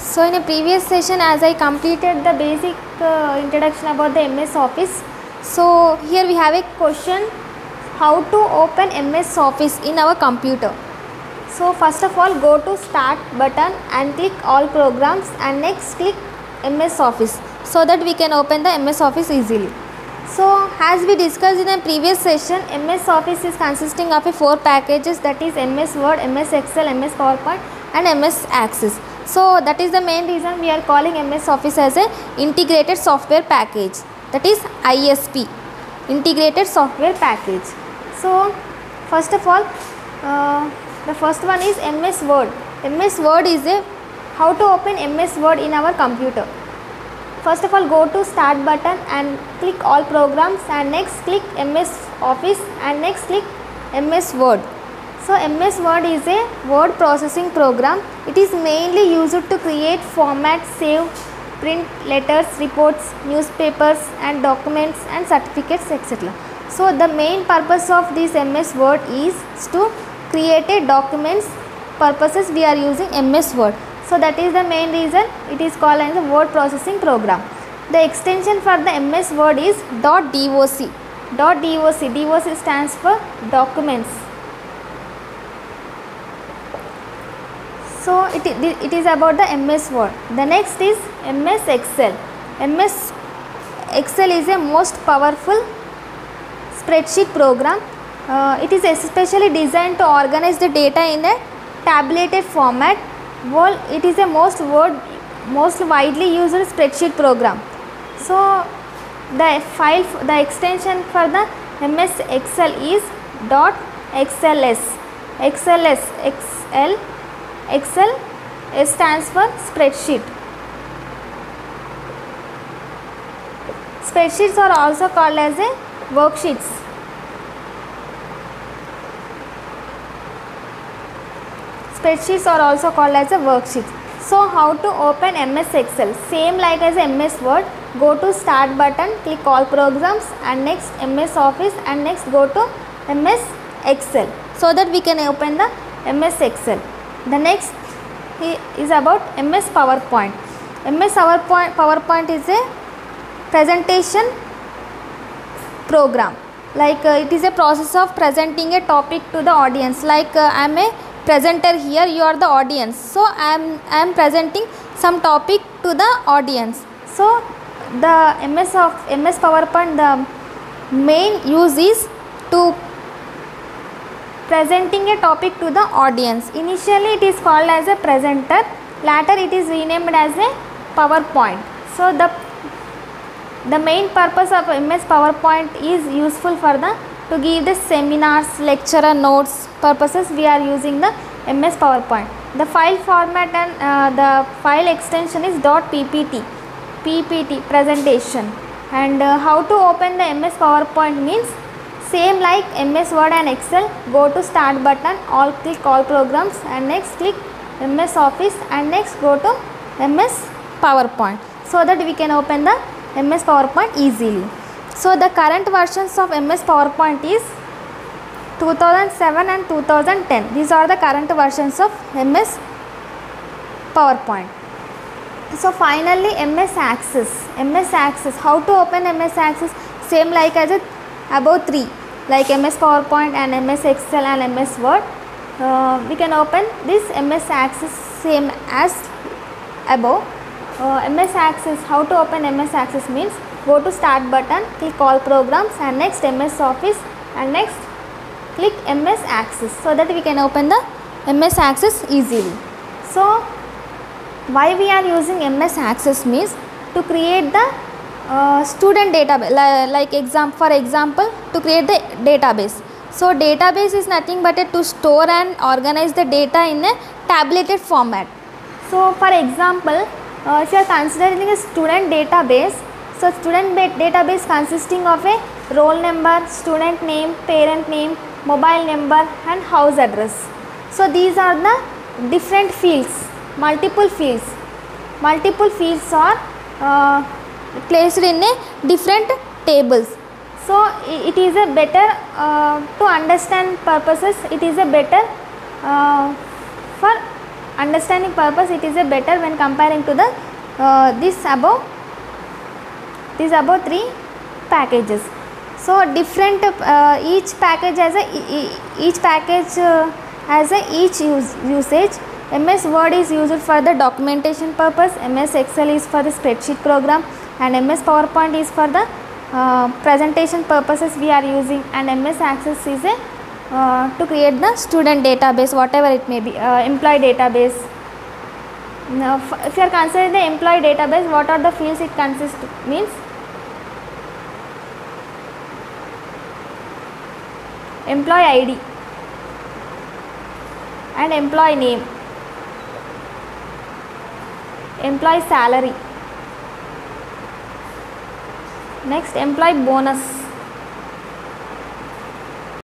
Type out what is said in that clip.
So in a previous session, as I completed the basic introduction about the MS Office, so here we have a question, how to open MS Office in our computer. So first of all, go to start button and click all programs, and next click MS Office, so that we can open the MS Office easily. So as we discussed in a previous session, MS Office is consisting of 4 packages, that is MS Word, MS Excel, MS PowerPoint and MS Access. So that is the main reason we are calling MS Office as a integrated software package, that is ISP, integrated software package. So first of all, the first one is MS Word. MS Word is a how to open MS Word in our computer. First of all, go to start button and click all programs, and next click MS Office and next click MS Word. So MS Word is a word processing program. It is mainly used to create, format, save, print letters, reports, newspapers and documents and certificates, etc. So the main purpose of this MS Word is to create a documents purposes we are using MS Word. So that is the main reason it is called as a word processing program. The extension for the MS Word is .doc. DOC stands for documents. So it is about the MS Word. The next is MS Excel. MS Excel is a most powerful spreadsheet program. It is especially designed to organize the data in a tabulated format. Well, it is a most widely used spreadsheet program. So the extension for the MS Excel is .xls. Excel stands for spreadsheet. Spreadsheets are also called as a worksheets. Spreadsheets are also called as a worksheet. So how to open MS Excel? Same like as MS Word. Go to start button, click all programs and next MS Office and next go to MS Excel, so that we can open the MS Excel. The next is about MS PowerPoint. MS PowerPoint is a presentation program. Like it is a process of presenting a topic to the audience. Like I am a presenter here, you are the audience. So I am presenting some topic to the audience. So the MS PowerPoint, the main use is to presenting a topic to the audience. Initially it is called as a presenter, later it is renamed as a PowerPoint. So the main purpose of MS PowerPoint is useful for to give the seminars, lecturer notes purposes we are using the MS PowerPoint. The file format and the file extension is .ppt, presentation. And how to open the MS PowerPoint means same like MS Word and Excel. Go to start button, click all programs and next click MS Office and next go to MS PowerPoint, so that we can open the MS PowerPoint easily. So the current versions of MS PowerPoint is 2007 and 2010. These are the current versions of MS PowerPoint. So finally MS Access. MS Access. How to open MS Access? Same like as above 3, like MS PowerPoint and MS Excel and MS Word. We can open this MS Access same as above. MS Access, how to open MS Access means go to start button, click all programs and next MS Office and next click MS Access, so that we can open the MS Access easily. So why we are using MS Access means to create the student database, like for example to create the database. So database is nothing but to store and organize the data in a tabulated format. So for example, if you are considering a student database, so student database consisting of a roll number, student name, parent name, mobile number and house address. So these are the different fields, multiple fields. Multiple fields are placed in a different tables. So it is a better to understand purposes, it is a better for understanding purpose, it is a better when comparing to the this above three packages. So different each package has a each usage. MS Word is used for the documentation purpose, MS Excel is for the spreadsheet program, and MS PowerPoint is for the presentation purposes we are using, and MS Access is a to create the student database, whatever it may be, employee database. Now if you are considering the employee database, what are the fields it consists means employee ID and employee name, employee salary, next employee bonus,